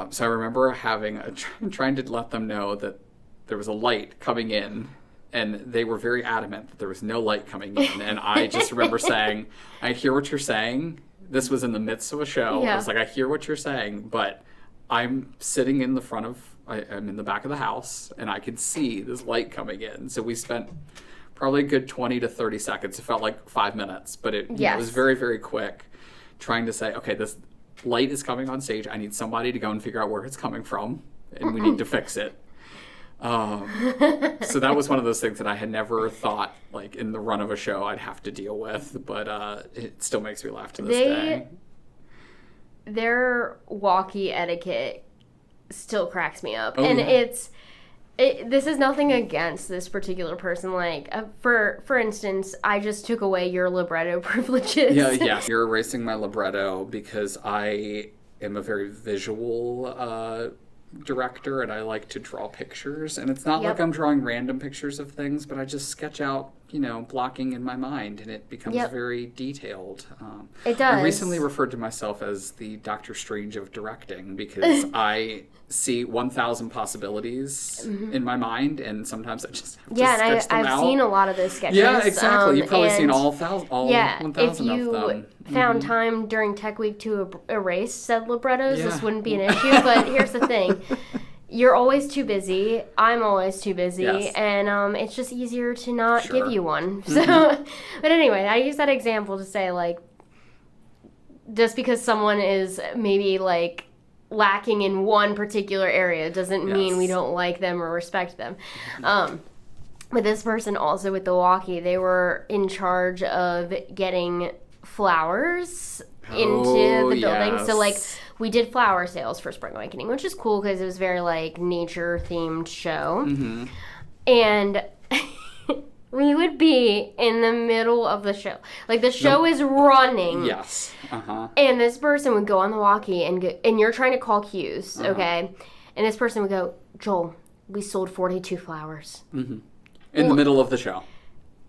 So I remember trying to let them know that there was a light coming in, and they were very adamant that there was no light coming in. And I just remember saying, I hear what you're saying. This was in the midst of a show. Yeah. I was like, I hear what you're saying, but I'm sitting in the front of, I'm in the back of the house, and I could see this light coming in. So we spent probably a good 20 to 30 seconds. It felt like 5 minutes, but it was very, very quick, trying to say, okay, this light is coming on stage. I need somebody to go and figure out where it's coming from, and we need to fix it. So that was one of those things that I had never thought, like, in the run of a show I'd have to deal with, but it still makes me laugh to this day. Their walkie etiquette still cracks me up. And this is nothing against this particular person. Like, for instance, I just took away your libretto privileges. Yeah. You're erasing my libretto because I am a very visual director, and I like to draw pictures. And it's not like I'm drawing random pictures of things, but I just sketch out, blocking in my mind, and it becomes very detailed. It does. I recently referred to myself as the Doctor Strange of directing because I see 1,000 possibilities in my mind, and sometimes I just have to sketch them out. I've seen a lot of those sketches. Yeah, exactly. You've probably seen all 1,000 of them. If you found time during Tech Week to erase said librettos, this wouldn't be an issue. But here's the thing. You're always too busy. I'm always too busy. Yes. And it's just easier to not give you one. So, but anyway, I use that example to say, like, just because someone is maybe, like, lacking in one particular area doesn't mean we don't like them or respect them. But this person also with the walkie, they were in charge of getting flowers into the building. So, like, we did flower sales for Spring Awakening, which is cool because it was very, like, nature-themed show. Mm-hmm. And we would be in the middle of the show. Like, the show is running. Yes. Uh-huh. And this person would go on the walkie, and you're trying to call cues, okay? And this person would go, Joel, we sold 42 flowers. Mm-hmm. In the middle of the show.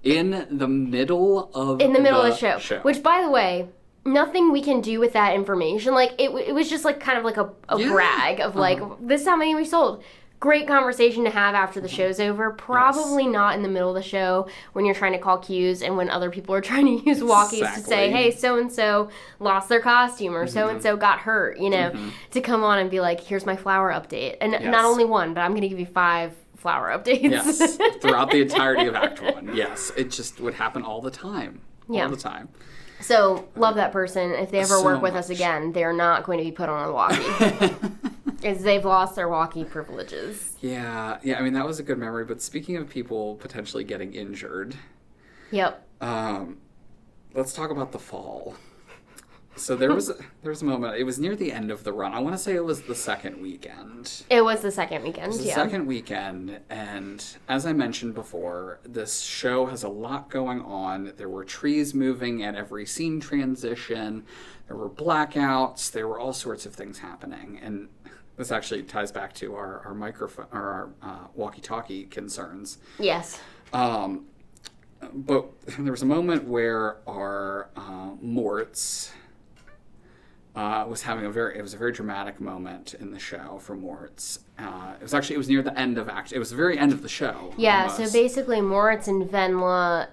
In the middle of the show. Which, by the way, nothing we can do with that information. Like, it was just, like, kind of like a brag of, like, this is how many we sold. Great conversation to have after the show's over. Probably not in the middle of the show when you're trying to call cues and when other people are trying to use walkies to say, hey, so-and-so lost their costume or so-and-so got hurt, to come on and be like, here's my flower update. And not only one, but I'm going to give you 5 flower updates. Yes, throughout the entirety of Act 1. Yes, it just would happen all the time. All the time. So, love that person. If they ever work with us again, they're not going to be put on a walkie. Because they've lost their walkie privileges. Yeah, I mean, that was a good memory. But speaking of people potentially getting injured. Yep. Let's talk about the fall. So there was a moment. It was near the end of the run. I want to say it was the second weekend. It was the second weekend, the second weekend, and as I mentioned before, this show has a lot going on. There were trees moving at every scene transition. There were blackouts. There were all sorts of things happening, and this actually ties back to our microphone or our walkie-talkie concerns. Yes. But there was a moment where our Mortz was having it was a very dramatic moment in the show for Mortz. It was near the end of it was the very end of the show. Yeah, almost. So basically Mortz and Venla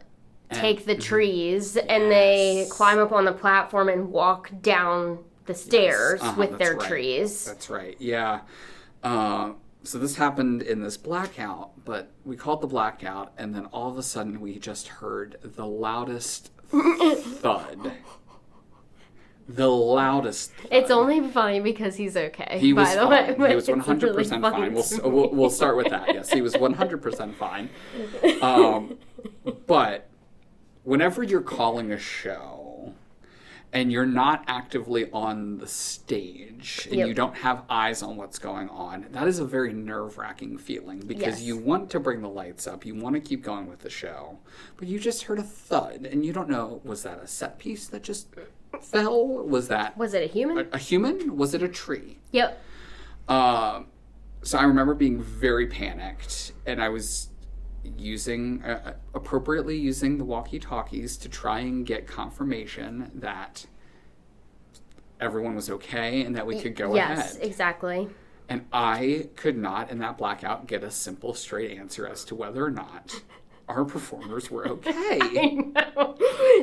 take the trees and they climb up on the platform and walk down the stairs with their trees. That's right, yeah. So this happened in this blackout, but we called the blackout, and then all of a sudden we just heard the loudest thud. The loudest thud. It's only funny because he's okay. He was by the fine. way. He was 100% fine. We'll start with that. Yes, he was 100% fine. But whenever you're calling a show and you're not actively on the stage and you don't have eyes on what's going on, that is a very nerve-wracking feeling because you want to bring the lights up, you want to keep going with the show, but you just heard a thud and you don't know, was that a set piece that just fell? Was it a human? A human? Was it a tree? Yep. So I remember being very panicked, and I was appropriately using the walkie-talkies to try and get confirmation that everyone was okay and that we could go ahead. Yes, exactly. And I could not, in that blackout, get a simple, straight answer as to whether or not our performers were okay. I know.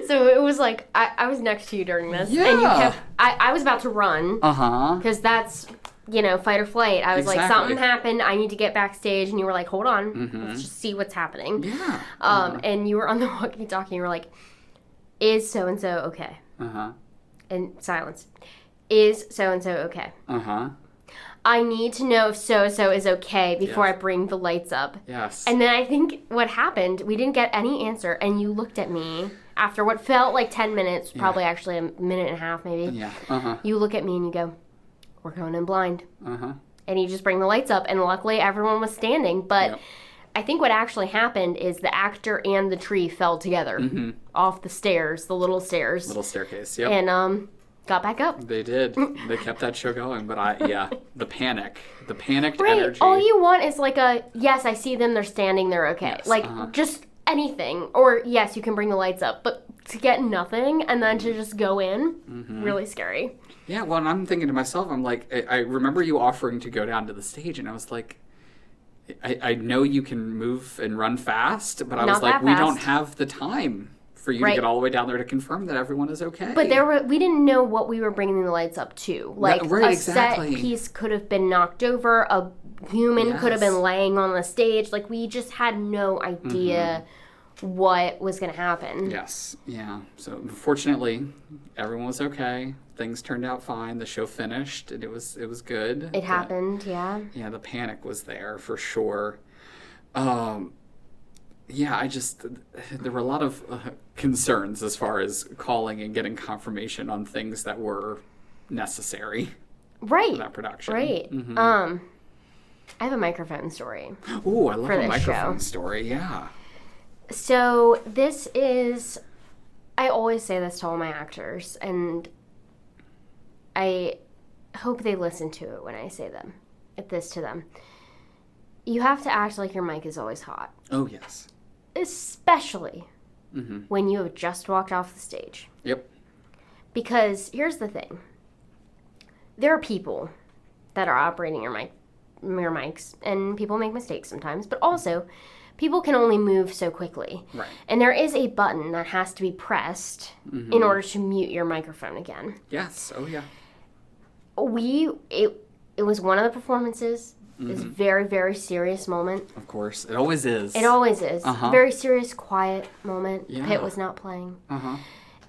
So it was like, I was next to you during this. Yeah. And you kept, I was about to run. Uh-huh. Because that's, fight or flight. I was like, something happened. I need to get backstage. And you were like, hold on. Let's just see what's happening. Yeah. And you were on the walkie-talkie and you were like, is so-and-so okay? Uh-huh. And silence. Is so-and-so okay? Uh-huh. I need to know if so-and-so is okay before I bring the lights up. Yes. And then I think what happened, we didn't get any answer, and you looked at me after what felt like 10 minutes, probably actually a minute and a half maybe. Yeah. Uh-huh. You look at me and you go, we're going in blind. Uh-huh. And you just bring the lights up, and luckily everyone was standing, but I think what actually happened is the actor and the tree fell together off the stairs, the little stairs. Little staircase, yep. And got back up. They did. They kept that show going, but the panicked Right. energy. All you want is like yes, I see them, they're standing, they're okay. Yes, just anything. Or yes, you can bring the lights up, but to get nothing and then to just go in, really scary. Yeah, well, and I'm thinking to myself, I'm like, I remember you offering to go down to the stage, and I was like, I know you can move and run fast, but I was like, we don't have the time for you to get all the way down there to confirm that everyone is okay. But we didn't know what we were bringing the lights up to. Like, exactly. Set piece could have been knocked over, a human could have been laying on the stage. Like, we just had no idea what was going to happen. Yes, yeah. So, fortunately, everyone was okay. Things turned out fine. The show finished, and it was good. It happened, yeah. Yeah, the panic was there for sure. Yeah, there were a lot of concerns as far as calling and getting confirmation on things that were necessary for that production. Right. I have a microphone story. Ooh, I love a microphone story, yeah. So this is, I always say this to all my actors, and I hope they listen to it when I say this to them. You have to act like your mic is always hot. Oh, yes. Especially when you have just walked off the stage. Yep. Because here's the thing. There are people that are operating your mics, and people make mistakes sometimes, but also people can only move so quickly. Right. And there is a button that has to be pressed in order to mute your microphone again. Yes. Oh, yeah. It was one of the performances. This very, very serious moment. Of course. It always is. It always is. Very serious, quiet moment. Yeah. Pitt was not playing.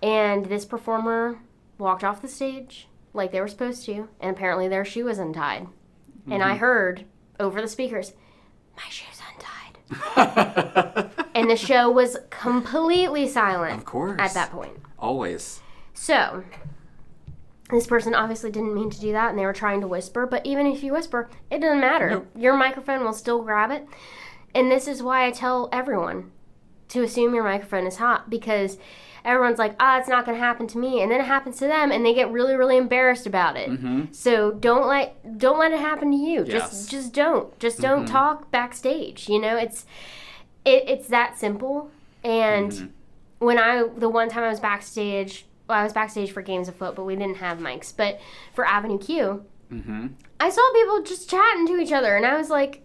And this performer walked off the stage like they were supposed to, and apparently their shoe was untied. And I heard over the speakers, my shoe's untied. And the show was completely silent. Of course. At that point. Always. So, this person obviously didn't mean to do that, and they were trying to whisper, but even if you whisper, it doesn't matter. Nope. Your microphone will still grab it. And this is why I tell everyone to assume your microphone is hot, because everyone's like, it's not going to happen to me, and then it happens to them, and they get really, really embarrassed about it. So don't let it happen to you. Yes. Just don't. Just don't talk backstage. It's that simple. And the one time I was backstage, I was backstage for Games of Foot, but we didn't have mics. But for Avenue Q, I saw people just chatting to each other, and I was like,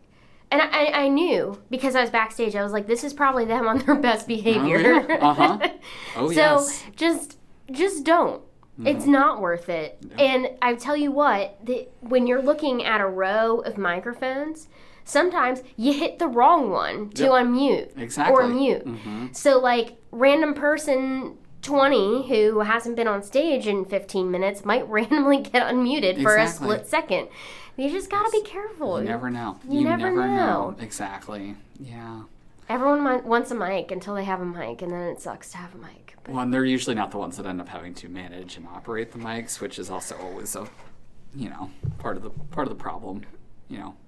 and I knew because I was backstage, I was like, this is probably them on their best behavior. Oh, yeah. Oh, yes. So just don't. It's not worth it. No. And I tell you what, when you're looking at a row of microphones, sometimes you hit the wrong one to unmute. Exactly. Or mute. So, like, random person 20 who hasn't been on stage in 15 minutes might randomly get unmuted for a split second. You just got to be careful. You never know. You never know. Exactly. Yeah. Everyone wants a mic until they have a mic, and then it sucks to have a mic. Well, and they're usually not the ones that end up having to manage and operate the mics, which is also always a, part of the problem.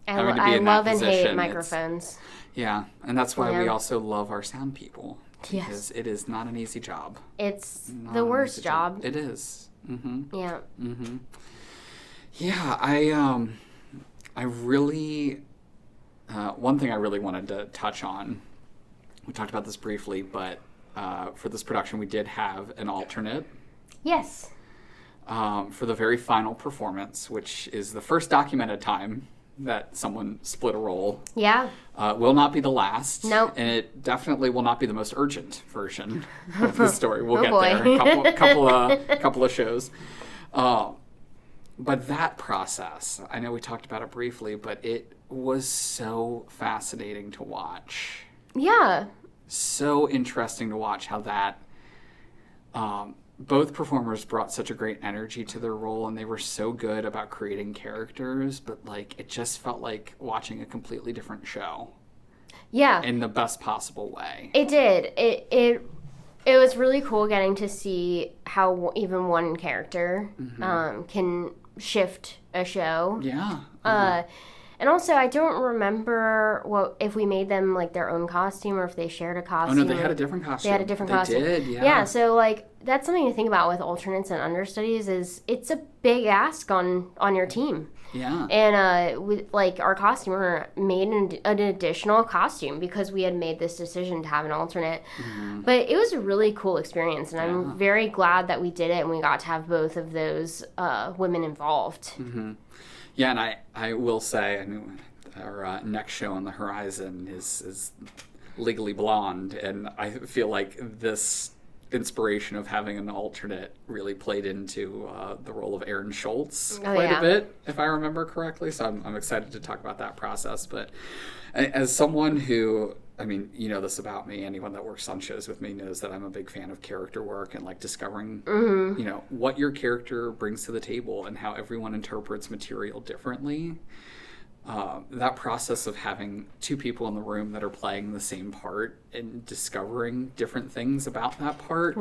Having to be in that position. I love and hate microphones. Yeah, and that's why we also love our sound people. Yes. Because it is not an easy job. It's the worst job. It is. Mm-hmm. Yeah. Mm-hmm. Yeah, I really, one thing I really wanted to touch on, we talked about this briefly, but for this production we did have an alternate. Yes. For the very final performance, which is the first documented time that someone split a role. Yeah. Will not be the last. Nope. And it definitely will not be the most urgent version of the story. We'll get boy. there. Couple of shows. But that process, I know we talked about it briefly, but it was so fascinating to watch. Yeah. So interesting to watch how that both performers brought such a great energy to their role, and they were so good about creating characters, but it just felt like watching a completely different show. Yeah. In the best possible way. It did. It was really cool getting to see how even one character can shift a show. Yeah. And also, I don't remember if we made them their own costume or if they shared a costume. Oh no, they had a different costume. They had a different costume. They did, yeah. Yeah, so that's something to think about with alternates and understudies is it's a big ask on your team. Yeah. And our costumer made an additional costume because we had made this decision to have an alternate. Mm-hmm. But it was a really cool experience, and I'm very glad that we did it and we got to have both of those women involved. Mm-hmm. Yeah, and I will say, our next show on the horizon is Legally Blonde, and I feel like this inspiration of having an alternate really played into the role of Aaron Schultz quite a bit, if I remember correctly. So I'm excited to talk about that process. But as someone who, this about me, anyone that works on shows with me knows that I'm a big fan of character work and discovering, what your character brings to the table and how everyone interprets material differently. That process of having two people in the room that are playing the same part and discovering different things about that part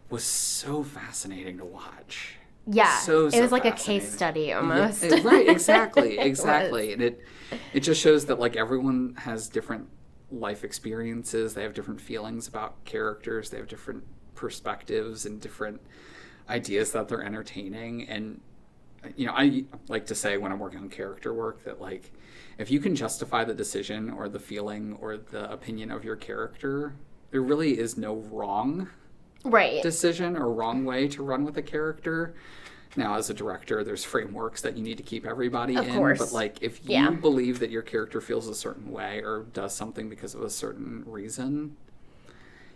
was so fascinating to watch. Yeah, so it was like a case study almost. Yeah, right, exactly. And it just shows that everyone has different life experiences. They have different feelings about characters. They have different perspectives and different ideas that they're entertaining. And I like to say when I'm working on character work that if you can justify the decision or the feeling or the opinion of your character, there really is no wrong decision or wrong way to run with a character. Now, as a director, there's frameworks that you need to keep everybody in. Course. But if you believe that your character feels a certain way or does something because of a certain reason,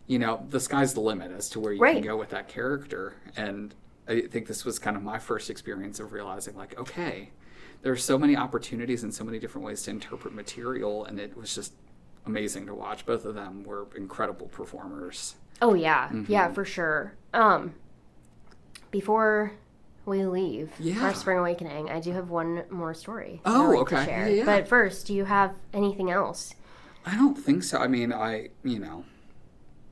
the sky's the limit as to where you can go with that character. And I think this was kind of my first experience of realizing, okay, there are so many opportunities and so many different ways to interpret material, and it was just amazing to watch. Both of them were incredible performers. Oh, yeah. Mm-hmm. Yeah, for sure. Before we leave our Spring Awakening, I do have one more story to share. Yeah. But first, do you have anything else? I don't think so.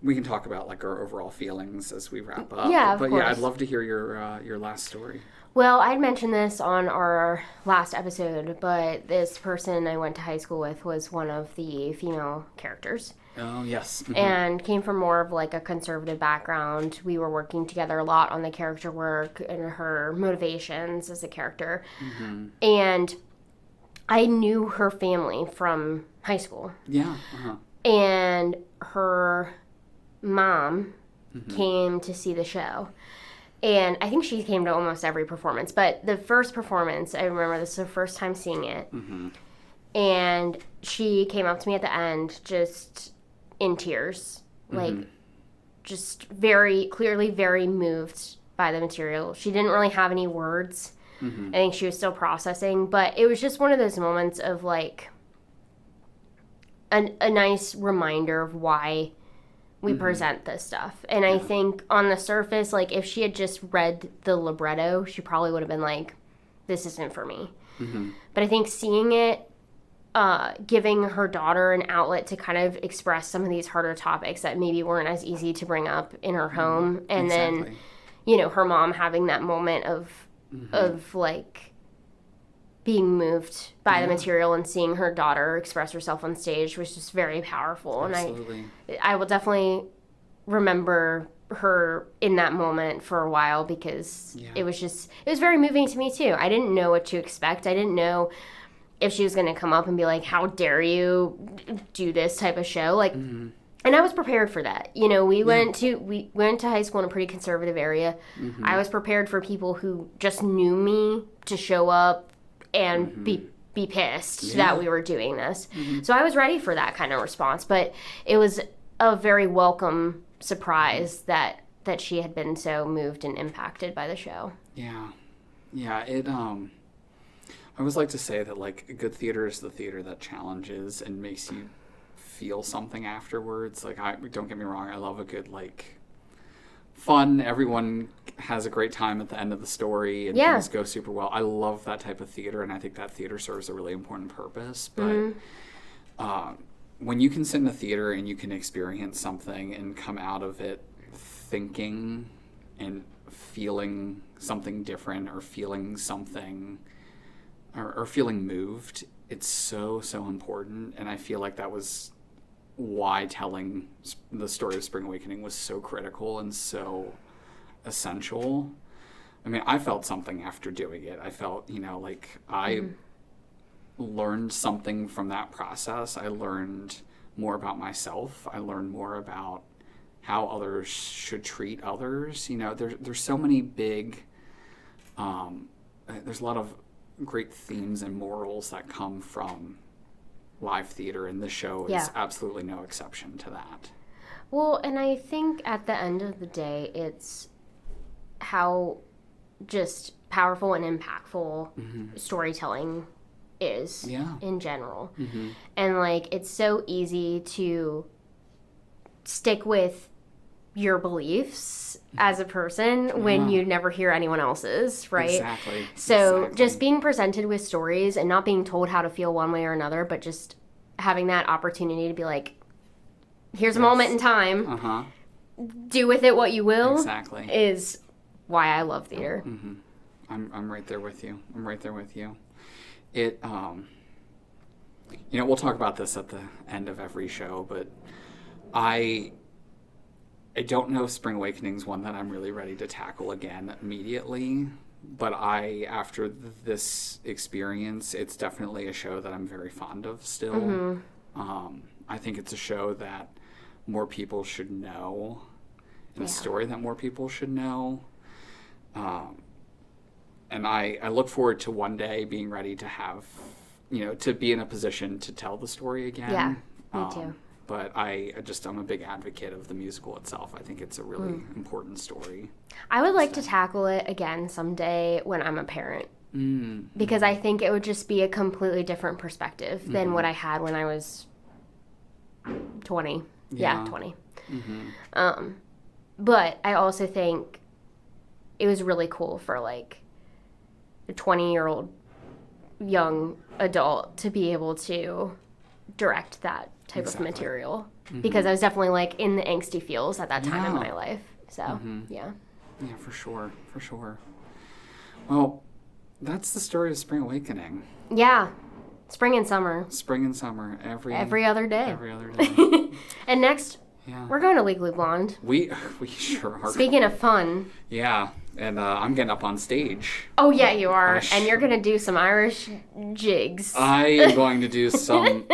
We can talk about our overall feelings as we wrap up. Yeah, of course. I'd love to hear your last story. Well, I'd mentioned this on our last episode, but this person I went to high school with was one of the female characters. Oh, yes. Mm-hmm. And came from more of a conservative background. We were working together a lot on the character work and her motivations as a character. Mm-hmm. And I knew her family from high school. Yeah. Uh-huh. And her mom came to see the show. And I think she came to almost every performance. But the first performance, I remember this was the first time seeing it. Mm-hmm. And she came up to me at the end just in tears. Just very, clearly very moved by the material. She didn't really have any words. Mm-hmm. I think she was still processing, but it was just one of those moments of like a nice reminder of why we present this stuff. And I think on the surface, like if she had just read the libretto, she probably would have been like, this isn't for me. Mm-hmm. But I think seeing it, giving her daughter an outlet to kind of express some of these harder topics that maybe weren't as easy to bring up in her home. And then, her mom having that moment of like being moved by the material and seeing her daughter express herself on stage was just very powerful. Absolutely. And I will definitely remember her in that moment for a while because it was very moving to me too. I didn't know what to expect. I didn't know if she was going to come up and be like, how dare you do this type of show? Like, and I was prepared for that. We went to high school in a pretty conservative area. Mm-hmm. I was prepared for people who just knew me to show up and be pissed that we were doing this. Mm-hmm. So I was ready for that kind of response, but it was a very welcome surprise that she had been so moved and impacted by the show. Yeah. It I always like to say that, like, good theater is the theater that challenges and makes you feel something afterwards. Like, don't get me wrong, I love a good, like, fun, everyone has a great time at the end of the story and things go super well. I love that type of theater, and I think that theater serves a really important purpose. But when you can sit in a theater and you can experience something and come out of it thinking and feeling something different or feeling something... Or feeling moved, it's so, so important. And I feel like that was why telling the story of Spring Awakening was so critical and so essential. I mean, I felt something after doing it. I felt, like I learned something from that process. I learned more about myself. I learned more about how others should treat others. There's so many big, there's a lot of great themes and morals that come from live theater, and this show is absolutely no exception to that. Well, and I think at the end of the day, it's how just powerful and impactful storytelling is in general. Mm-hmm. And, like, it's so easy to stick with your beliefs as a person when you never hear anyone else's, right? Exactly. So just being presented with stories and not being told how to feel one way or another, but just having that opportunity to be like, here's a moment in time, do with it what you will, is why I love theater. Mm-hmm. I'm right there with you. It, we'll talk about this at the end of every show, but I don't know if Spring Awakening is one that I'm really ready to tackle again immediately, but after this experience, it's definitely a show that I'm very fond of still. Mm-hmm. I think it's a show that more people should know, and a story that more people should know. And I look forward to one day being ready to have, to be in a position to tell the story again. Yeah, me too. But I'm a big advocate of the musical itself. I think it's a really important story. I would like to tackle it again someday when I'm a parent. Because I think it would just be a completely different perspective than what I had when I was 20. Yeah, 20. Mm-hmm. But I also think it was really cool for, like, a 20-year-old young adult to be able to direct that type of material, because I was definitely, like, in the angsty feels at that time in my life. So yeah, for sure. Well, that's the story of Spring Awakening. Spring and summer every other day. And next we're going to Legally Blonde. We sure are. Speaking of fun, and I'm getting up on stage. Oh yeah, you are. And you're gonna do some Irish jigs. I am going to do some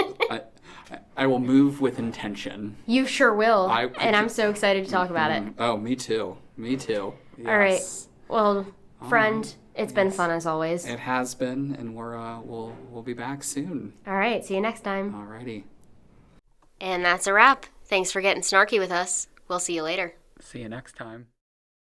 I will move with intention. You sure will. And I'm so excited to talk about it. Oh, me too. Yes. All right. Well, friend, it's been fun as always. It has been, and we'll be back soon. All right. See you next time. Alrighty. And that's a wrap. Thanks for getting snarky with us. We'll see you later. See you next time.